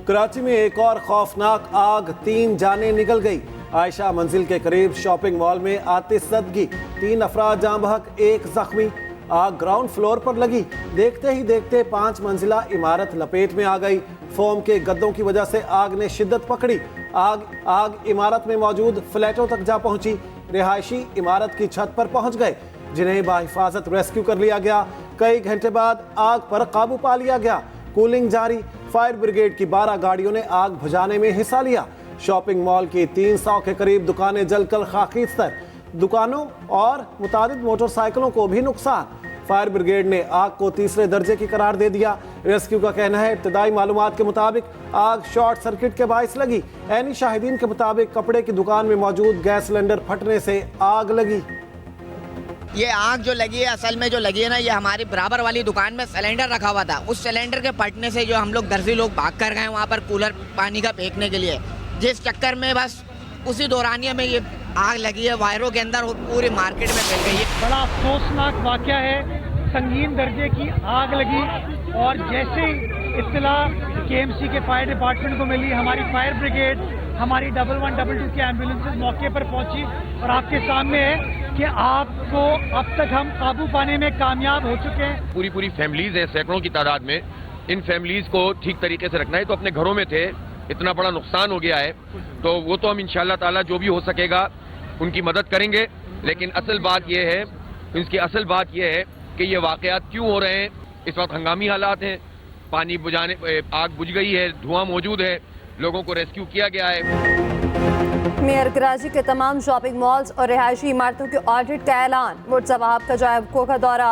कराची में एक और खौफनाक आग, 3 जानें निकल गई। आयशा मंजिल के करीब शॉपिंग मॉल में आतिशज़दगी, 3 अफराद जाँ बहक, 1 जख्मी। आग ग्राउंड फ्लोर पर लगी। देखते ही देखते 5 मंजिला इमारत लपेट में आ गई। फोम के गद्दों की वजह से आग ने शिद्दत पकड़ी। आग इमारत में मौजूद फ्लैटों तक जा पहुंची। रिहायशी इमारत की छत पर पहुंच गए, जिन्हें बाहिफाजत रेस्क्यू कर लिया गया। कई घंटे बाद आग पर काबू पा लिया गया। कूलिंग जारी। फायर ब्रिगेड की 12 गाड़ियों ने आग बुझाने में हिस्सा लिया। शॉपिंग मॉल की 300 के करीब दुकानें जलकर खाकिस्तर। दुकानों और मुतादिद मोटरसाइकिलों को भी नुकसान। फायर ब्रिगेड ने आग को तीसरे दर्जे की करार दे दिया। रेस्क्यू का कहना है इब्तदाई मालूमात के मुताबिक आग शॉर्ट सर्किट के बाइस लगी। ऐनी शाहिदीन के मुताबिक कपड़े की दुकान में मौजूद गैस सिलेंडर फटने से आग लगी। ये आग जो लगी है, असल में जो लगी है ना, ये हमारी बराबर वाली दुकान में सिलेंडर रखा हुआ था। उस सिलेंडर के फटने से जो हम लोग दर्जी लोग भाग कर गए वहाँ पर कूलर पानी का फेंकने के लिए, जिस चक्कर में बस उसी दौरानिया में ये आग लगी है, वायरों के अंदर पूरी मार्केट में फैल गई है। बड़ा अफसोसनाक वाक़या है, संगीन दर्जे की आग लगी और जैसे ही इत्तला केएमसी के फायर डिपार्टमेंट को मिली, हमारी फायर ब्रिगेड, हमारी 1112 की एम्बुलेंसेज मौके पर पहुंची और आपके सामने है कि आपको अब तक हम काबू पाने में कामयाब हो चुके हैं। पूरी फैमिलीज हैं, सैकड़ों की तादाद में। इन फैमिलीज को ठीक तरीके से रखना है। तो अपने घरों में थे, इतना बड़ा नुकसान हो गया है, तो वो तो हम इंशाअल्लाह ताला जो भी हो सकेगा उनकी मदद करेंगे। लेकिन असल बात यह है, इसकी असल बात यह है कि ये वाकयात क्यों हो रहे हैं। इस वक्त हंगामी हालात हैं, पानी बुझाने, आग बुझ गई है, धुआं मौजूद है, लोगों को रेस्क्यू किया गया है। मेयर कराची के तमाम शॉपिंग मॉल्स और रिहायशी इमारतों के ऑडिट का ऐलान। मुर्तज़ा वहाब का जायको का दौरा,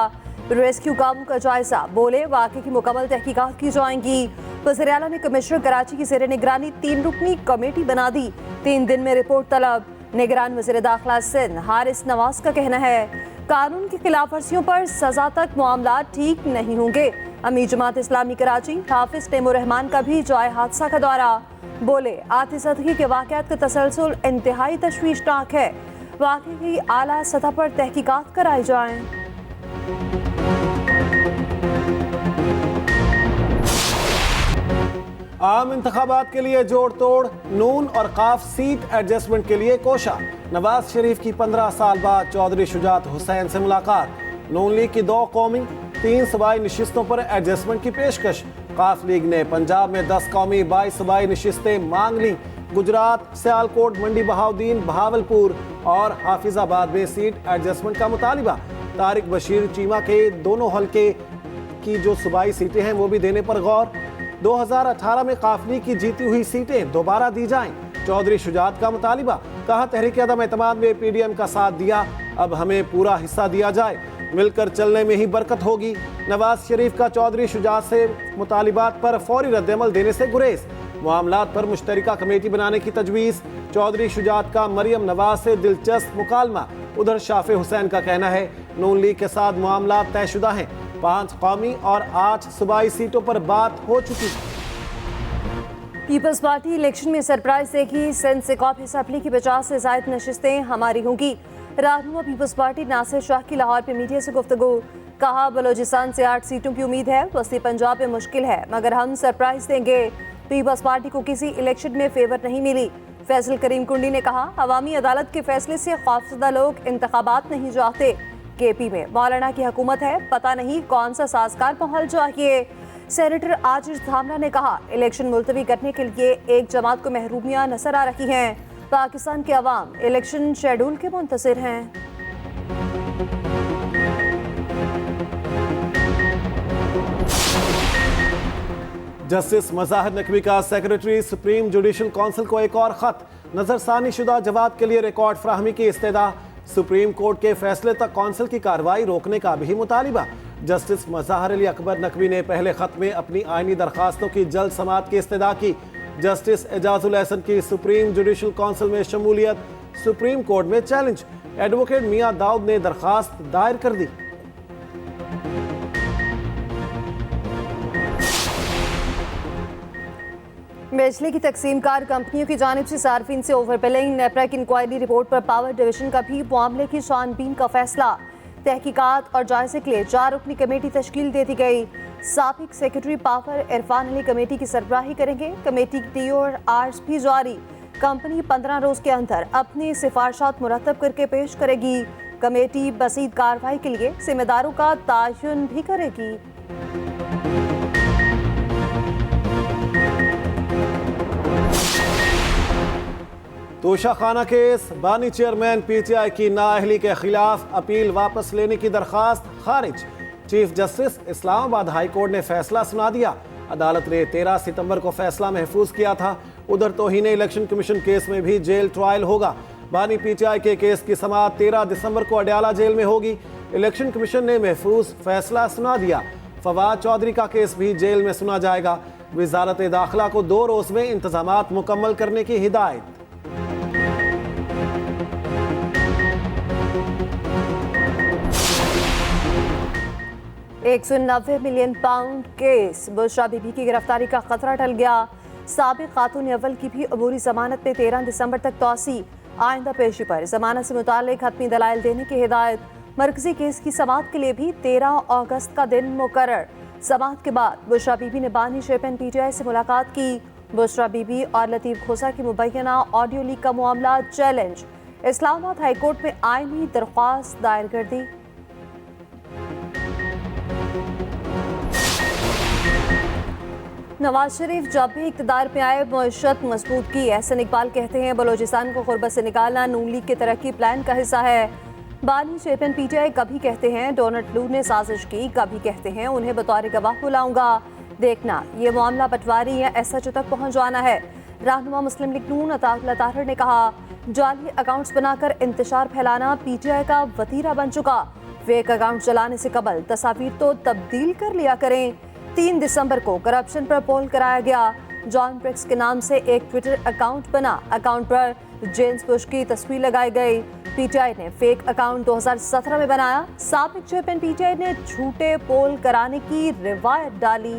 रेस्क्यू कामों का जायजा। बोले वाक़े की मुकम्मल तहकीकात की जाएंगी। वज़ीर आला ने कमिश्नर कराची की ज़ेर निगरानी 3 रुकनी कमेटी बना दी। 3 दिन में रिपोर्ट तलब। निगरान वज़ीर दाखिला सिंध हारिस नवाज का कहना है कानून की खिलाफ वर्जियों पर सजा तक मामला ठीक नहीं होंगे। अमीर जमात इस्लामी कराची हाफिज तैमूर रहमान का भी जाए हादसा का दौरा। बोले आतिशज़दगी के वाक़यात का तसलसल इंतहाई तशवीशनाक है। वाक़े की आला सतह पर तहकीकात कराई जाएं। आम इंतखाबात के लिए जोड़ तोड़, नून और काफ सीट एडजस्टमेंट के लिए कोशा। नवाज शरीफ की 15 साल बाद चौधरी शुजात हुसैन से मुलाकात। नून लीग की 2 कौमी 3 सूबाई नशिस्तों पर एडजस्टमेंट की पेशकश। काफ लीग ने पंजाब में 10 कौमी 22 सूबाई नशिस्तें मांग ली। गुजरात, सियालकोट, मंडी बहाउद्दीन, बहावलपुर और हाफिजाबाद में सीट एडजस्टमेंट का मुतालिबा। तारिक बशीर चीमा के दोनों हल्के की जो सूबाई सीटें हैं वो भी देने पर गौर। 2018 में काफ लीग की जीती हुई सीटें दोबारा दी जाएं। चौधरी शुजात का मुतालिबा। कहा तहरीक अदम एतमाद में पीडीएम का साथ दिया, अब हमें पूरा हिस्सा दिया जाए। मिलकर चलने में ही बरकत होगी। नवाज शरीफ का चौधरी शुजात से मुतालिबात पर फौरी रद्दअमल देने से गुरेज। मामलात पर मुश्तरका कमेटी बनाने की तजवीज़। चौधरी शुजात का मरियम नवाज से दिलचस्प मुकालमा। उधर शाफे हुसैन का कहना है नून लीग के साथ मामलात तयशुदा हैं। 5 कौमी और 8 सूबाई सीटों पर बात हो चुकी। पीपल्स पार्टी इलेक्शन में सरप्राइज देगी। सिंध से कॉप असेंबली की 50 से ज़ायद नशिस्तें हमारी होंगी। रहनुमा पीपल्स पार्टी नासिर शाह की लाहौर पे मीडिया से गुफ्तगू। कहा बलोचिस्तान से 8 सीटों की उम्मीद है, वस्ती पंजाब में मुश्किल है, मगर हम सरप्राइज देंगे। पीपल्स पार्टी को किसी इलेक्शन में फेवर नहीं मिली। फैसल करीम कुंडी ने कहा अवामी अदालत के फैसले से खौफजदा लोग इंतखाबात नहीं चाहते। केपी में मौलाना की हुकूमत है, पता नहीं कौन सा साजगार माहौल चाहिए। सेनेटर आजिज धामरा ने कहा इलेक्शन मुलतवी करने के लिए एक जमात को महरूमियां नजर आ रही हैं। पाकिस्तान के अवाम इलेक्शन शेड्यूल के मुंतज़िर हैं। जस्टिस मज़ाहिर नकवी का सेक्रेटरी सुप्रीम जुडिशल काउंसिल को एक और खत। नजरसानी शुदा जवाब के लिए रिकॉर्ड फराहमी की इस्तेदा। सुप्रीम कोर्ट के फैसले तक काउंसिल की कार्रवाई रोकने का भी मुतालिबा। जस्टिस मज़ाहिर अली अकबर नकवी ने पहले खत में अपनी आइनी दरखास्तों की जल्द समाअत की इस्तेदा की। जस्टिस एजाजुल एहसन की सुप्रीम जुडिशल काउंसिल में शमूलियत सुप्रीम कोर्ट में चैलेंज। एडवोकेट मियां दाऊद ने दरखास्त दायर कर दी। बिजली की तकसीमकार कंपनियों की जानिब से सार्फिन से ओवर बिलिंग। नेपरा की इंक्वायरी रिपोर्ट पर पावर डिवीजन का भी मामले की छानबीन का फैसला। तहकीकात और जायजे के लिए 4 रुकनी कमेटी तश्कील दे दी गई। साबिक secretary power Irfan Ali committee की सरबराही करेंगे। कमेटी की TORs भी जारी। कंपनी 15 रोज के अंदर अपनी सिफारिशात मुरतब करके पेश करेगी। कमेटी मज़ीद कार्रवाई के लिए जिम्मेदारों का तयन भी करेगी। तोशाखाना केस, बानी चेयरमैन PTI की नाअहली के खिलाफ अपील वापस लेने की दरखास्त खारिज। Chief justice Islamabad high court ने फैसला सुना दिया। अदालत ने 13 सितंबर को फैसला महफूज किया था। उधर तौहीन इलेक्शन कमीशन केस में भी जेल ट्रायल होगा। बानी PTI के केस की समाअत 13 दिसंबर को अडयाला जेल में होगी। इलेक्शन कमीशन ने महफूज फैसला सुना दिया। फवाद चौधरी का केस भी जेल में सुना जाएगा। वजारत दाखिला को 2 रोज में इंतजामात मुकम्मल करने की हिदायत। £190 मिलियन केस, बुशरा बीबी की गिरफ्तारी का खतरा टल गया। साबिक खातून अव्वल की भी अबूरी जमानत में 13 दिसंबर तक तौसी। आइंदा पेशी पर जमानत से मुतालिक हतमी दलाइल देने की हिदायत। मरकजी केस की समाअत के लिए भी 13 अगस्त का दिन मुकर्रर। समाअत के बाद बुशरा बीबी ने बानी चेयरमैन PTI से मुलाकात की। बुशरा बीबी और लतीफ खोसा की मुबैना ऑडियो लीक का मामला चैलेंज। इस्लामाबाद हाई कोर्ट में आईनी दरख्वास्त दायर कर दी। नवाज शरीफ जब भी इक़्तिदार में आए मईशत मजबूत की। एहसन इकबाल कहते हैं बलोचिस्तान को गुर्बत से निकालना नून लीग के तरक्की प्लान का हिस्सा है। बानी चेयरमैन PTI कभी कहते हैं डोनाल्ड लू ने साजिश की, कभी कहते हैं उन्हें बतौर गवाह बुलाऊंगा। देखना ये मामला पटवारी या SHO तक पहुंच जाना है। रहनुमा मुस्लिम लीग नून अताउल्लाह ताहिर ने कहा जाली अकाउंट्स बनाकर इंतशार फैलाना PTI का वतीरा बन चुका। फेक अकाउंट चलाने से कबल तस्वीर तो तब्दील कर लिया करें। 3 दिसंबर को करप्शन पर पोल कराया गया। जॉन ब्रिक्स के नाम से एक ट्विटर अकाउंट बना। अकाउंट पर जेम्स बुश की तस्वीर लगाई गई। PTI ने फेक अकाउंट 2017 में बनाया। साबिक चेयरमैन PTI ने झूठे पोल कराने की रिवायत डाली।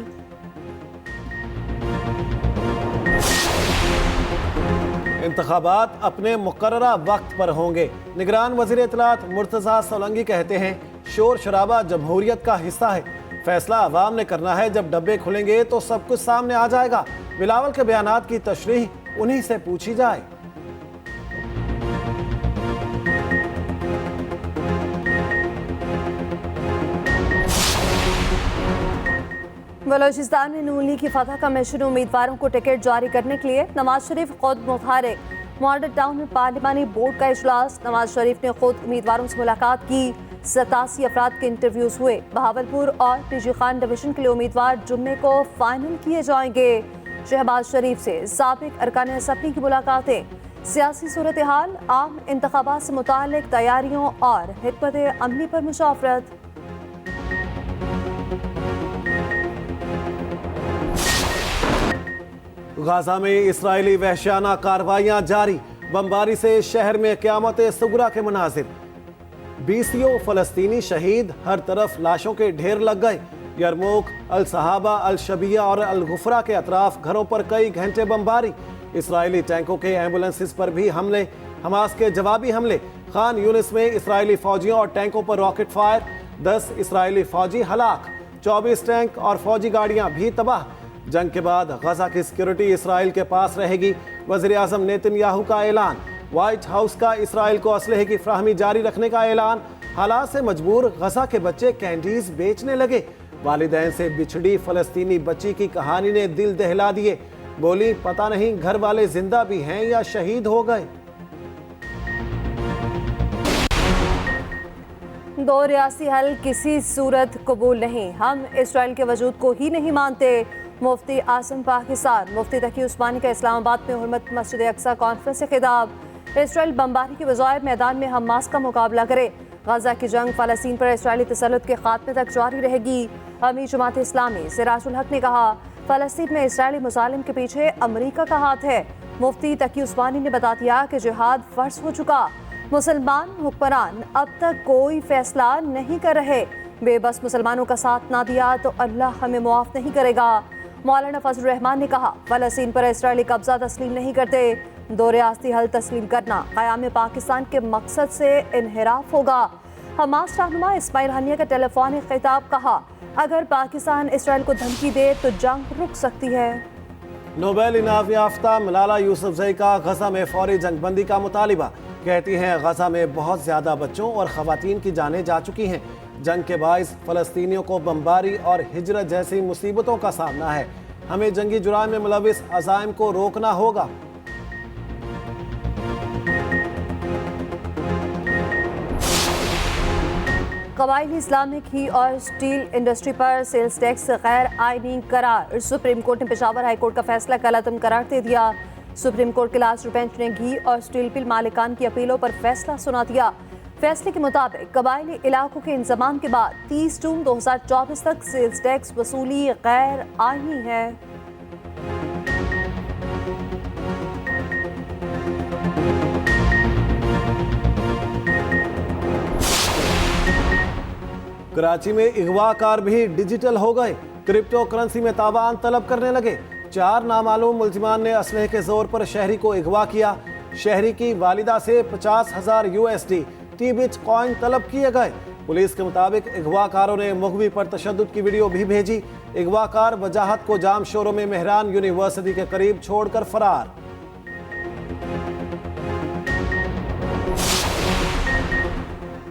इंतखाबात अपने मुकर्ररा वक्त पर होंगे। निगरान वज़ीर इत्तलात मुर्तज़ा सोलंकी कहते हैं शोर शराबा जमहूरियत का हिस्सा है। फैसला अवाम ने करना है। जब डब्बे खुलेंगे तो सब कुछ सामने आ जाएगा। बिलावल के बयानात की तशरीह उन्हीं से पूछी जाए। बलोचिस्तान में नून लीग की फतह का मिशन उम्मीदवारों को टिकट जारी करने के लिए नवाज शरीफ खुद मुतहरिक। मॉडल टाउन में पार्लिमानी बोर्ड का इजलास। नवाज शरीफ ने खुद उम्मीदवारों से मुलाकात की। 87 अफराद के इंटरव्यूज हुए। बहावलपुर और टीजी खान डिवीजन के लिए उम्मीदवार जुम्मे को फाइनल किए जाएंगे। शहबाज शरीफ से साबिक अरकान असम्बली की मुलाकातें। सियासी सूरत हाल, आम इंतखाबात से मुतालिक तैयारियों और हिकमत अमली पर मुशावरत। गाजा में इस्राएली वहशियाना कार्रवाइयां जारी। बमबारी से शहर में क़यामत सुगरा के मनाजिर। 20 फलस्तीनी शहीद, हर तरफ लाशों के ढेर लग गए। यरमूक, अल सहाबा, अल शबिया और अल गुफरा के अतराफ घरों पर कई घंटे बमबारी। इसराइली टैंकों के एम्बुलेंसेस पर भी हमले। हमास के जवाबी हमले। खान यूनिस में इसराइली फौजियों और टैंकों पर रॉकेट फायर। 10 इसराइली फौजी हलाक। 24 टैंक और फौजी गाड़ियां भी तबाह। जंग के बाद गजा की सिक्योरिटी इसराइल के पास रहेगी। वज़ीर आज़म नेतन्याहू का ऐलान। व्हाइट हाउस का इसराइल को असलहे की फ्राहमी जारी रखने का ऐलान। हालात से मजबूर गजा के बच्चे कैंडीज बेचने लगे। वालिदैन से बिछड़ी फलस्तीनी बच्ची की कहानी ने दिल दहला दिए। बोली पता नहीं घर वाले जिंदा भी हैं या शहीद हो गए। 2 रियासी हल किसी सूरत कबूल नहीं। हम इसराइल के वजूद को ही नहीं मानते। मुफ्ती आसिम पाकिस्तान। मुफ्ती तकी उस्मानी का इस्लामाबाद में हुर्मत मस्जिद अक्सा कॉन्फ्रेंस से खिताब। इसराइल बमबारी के बजाय मैदान में हमास का मुकाबला करे। गजा की जंग फ़लस्तीन पर इसराइली तसल्लुत के खात्मे तक जारी रहेगी। अमीर जमात इस्लामी सिराजुल हक ने कहा फ़लस्तीन में इसराइली मुजालिम के पीछे अमरीका का हाथ है। मुफ्ती तकी उस्मानी ने बता दिया कि जिहाद फ़र्ज हो चुका। मुसलमान हुक्मरान अब तक कोई फैसला नहीं कर रहे। बेबस मुसलमानों का साथ ना दिया तो अल्लाह हमें मुआफ़ नहीं करेगा। मौलाना फजल रहमान ने कहा फ़लस्तीन पर इसराइली कब्जा तस्लीम नहीं करते। 2 रियासती हल तस्लीम करना क़याम पाकिस्तान के मकसद से इन्हिराफ होगा। हमास रहनुमा इस्माइल हनिया का टेलीफोनिक खिताब, कहा अगर पाकिस्तान इसराइल को धमकी दे तो जंग रुक सकती है। नोबेल इनाम याफ्ता मलाला यूसुफजई का गजा में फौरी जंगबंदी का मुतालिबा। कहती हैं गजा में बहुत ज्यादा बच्चों और खवातीन की जानें जा चुकी हैं। जंग के बाइस फलस्तीनियों को बमबारी और हिजरत जैसी मुसीबतों का सामना है। हमें जंगी जुराइम में मुलविस अज़ाइम को रोकना होगा। कबायली इस्लामिक ही और स्टील इंडस्ट्री पर सेल्स टैक्स गैर आईनी करार। सुप्रीम कोर्ट ने पेशावर हाई कोर्ट का फैसला कलअदम करार दे दिया। सुप्रीम कोर्ट के लास्ट बेंच ने घी और स्टील मिल मालिकान की अपीलों पर फैसला सुना दिया। फैसले के मुताबिक कबायली इलाकों के इंतजाम के बाद 30 जून 2024 तक सेल्स टैक्स वसूली गैर आईनी है। कराची में अगवाकार भी डिजिटल हो गए। क्रिप्टो करेंसी में तावान तलब करने लगे। 4 नामालूम मुल्जिमान ने असलहे के जोर पर शहरी को अगवा किया। शहरी की वालिदा से 50,000 USD टी-बिट कॉइन तलब किए गए। पुलिस के मुताबिक अगवाकारों ने मुगवी पर तशद्दुद की वीडियो भी भेजी। अगवाकार वजाहत को जाम शोरों में मेहरान यूनिवर्सिटी के करीब छोड़कर फरार।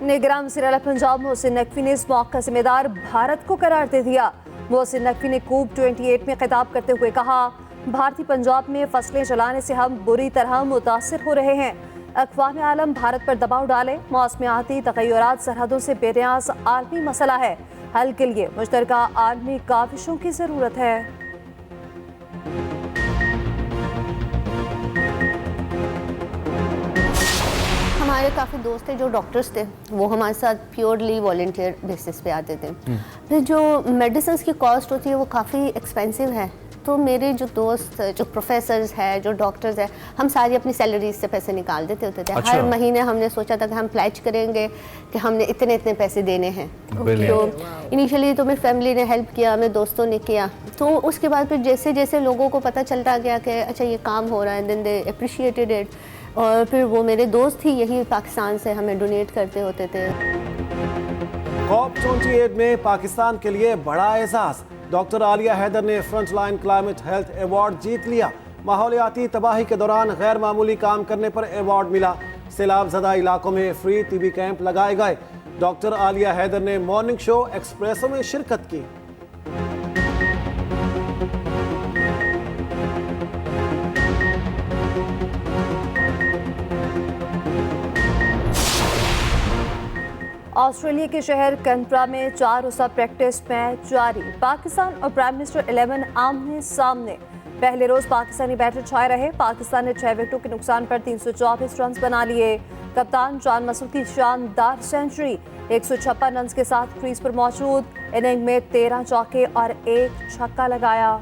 निगरान वज़ीर आला पंजाब मोहसिन नकवी ने इस मौके का जिम्मेदार भारत को करार दे दिया। मोहसिन नकवी ने कूप 28 में खिताब करते हुए कहा, भारतीय पंजाब में फसलें जलाने से हम बुरी तरह मुतासिर हो रहे हैं। अक़वाम आलम भारत पर दबाव डाले। मौसमियाती तग़य्युरात सरहदों से बेनियाज़ आलमी मसला है। हल के लिए मुश्तरका आलमी काविशों की ज़रूरत है। हमारे काफ़ी दोस्त थे जो डॉक्टर्स थे, वो हमारे साथ प्योरली वॉलंटियर बेसिस पे आते थे। फिर जो मेडिसिन की कॉस्ट होती है वो काफ़ी एक्सपेंसिव है, तो मेरे जो दोस्त जो प्रोफेसर्स हैं, जो डॉक्टर्स हैं, हम सारी अपनी सैलरीज से पैसे निकाल देते होते थे। अच्छा। हर महीने हमने सोचा था कि हम प्लेज करेंगे कि हमने इतने इतने पैसे देने हैं। तो इनिशियली तो मेरी फैमिली ने हेल्प किया, मेरे दोस्तों ने किया। तो उसके बाद फिर जैसे जैसे लोगों को पता चलता गया कि अच्छा ये काम हो रहा है, देन दे अप्रिशिएटेड इट। और फिर वो मेरे दोस्त ही यही पाकिस्तान से हमें डोनेट करते होते थे। कॉप 28 में पाकिस्तान के लिए बड़ा एजाज। डॉक्टर आलिया हैदर ने front line climate health award जीत लिया। माहौलियाती तबाही के दौरान गैर मामूली काम करने पर अवार्ड मिला। सैलाब ज़दा इलाकों में फ्री टीबी कैंप लगाए गए। डॉक्टर आलिया हैदर ने मॉर्निंग शो एक्सप्रेसो में शिरकत की। ऑस्ट्रेलिया के शहर कैनबरा में 4 रोज़ा प्रैक्टिस मैच जारी। पाकिस्तान और प्राइम मिनिस्टर 11 आमने सामने। पहले रोज पाकिस्तानी बैटर छाए रहे। पाकिस्तान ने 6 विकेटों के नुकसान पर 324 रन बना लिए। कप्तान जान मसूद की शानदार सेंचुरी 156 रन के साथ क्रीज पर मौजूद। इनिंग में 13 चौके और 1 छक्का लगाया।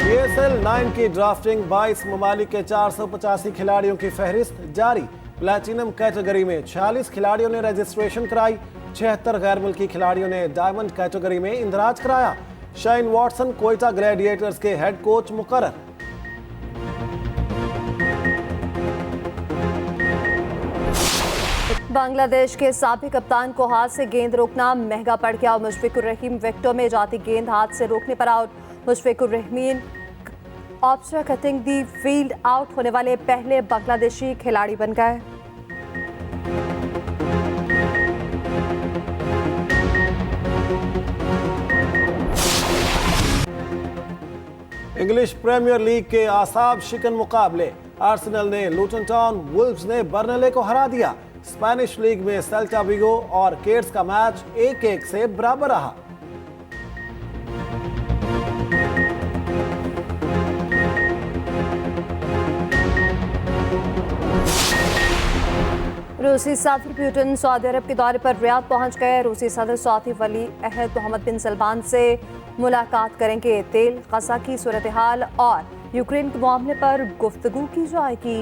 PSL 9 की ड्राफ्टिंग 22 ममालिक के 485 खिलाड़ियों की फहरिस्त जारी। प्लैटिनम कैटेगरी में 46 खिलाड़ियों ने रजिस्ट्रेशन कराई। 76 गैर मुल्की खिलाड़ियों ने डायमंड कैटेगरी में इंदराज कराया। शाइन वॉटसन कोयटा ग्लैडिएटर्स के हेड कोच मुकर्रर। बांग्लादेश के साबिक कप्तान को हाथ से गेंद रोकना महंगा पड़ गया। मुशफिकुर रहीम विकेटों में जाती गेंद हाथ से रोकने पर आउट। मुशफिकुर रहीम ऑब्स्ट्रा कटिंग दी फील्ड आउट होने वाले पहले बांग्लादेशी खिलाड़ी बन गए। इंग्लिश प्रीमियर लीग के आसाब शिकन मुकाबले। आर्सेनल ने लूटन टाउन, वुल्व्स ने बर्नले को हरा दिया। स्पेनिश लीग में सेल्टा विगो और केट्स का मैच 1-1 से बराबर रहा। रूसी सदर पुतिन सऊदी अरब के दौरे पर रियाद पहुंच गए। रूसी सदर सऊदी वली अहद मोहम्मद बिन सलमान से मुलाकात करेंगे। तेल गजा की सूरत हाल और यूक्रेन के मामले पर गुफ्तगू की जाएगी।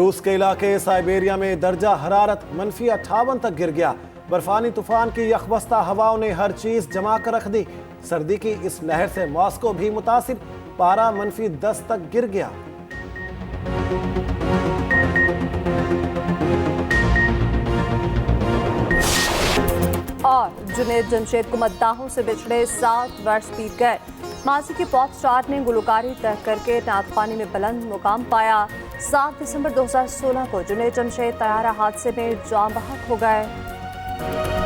रूस के इलाके साइबेरिया में दर्जा हरारत -58 तक गिर गया। बर्फानी तूफान की यखबस्ता हवाओं ने हर चीज जमा कर रख दी। सर्दी की इस लहर से मॉस्को भी मुतासिर, पारा -10 तक गिर गया। और जुनैद जमशेद को मद्दाहों से बिछड़े 7 वर्ष बीत गए। माजी के पॉप स्टार ने गुलकारी तय करके नागपानी में बुलंद मुकाम पाया। 7 दिसंबर 2016 को जुनैद जमशेद तैयारा हादसे में जान बहक हो गए।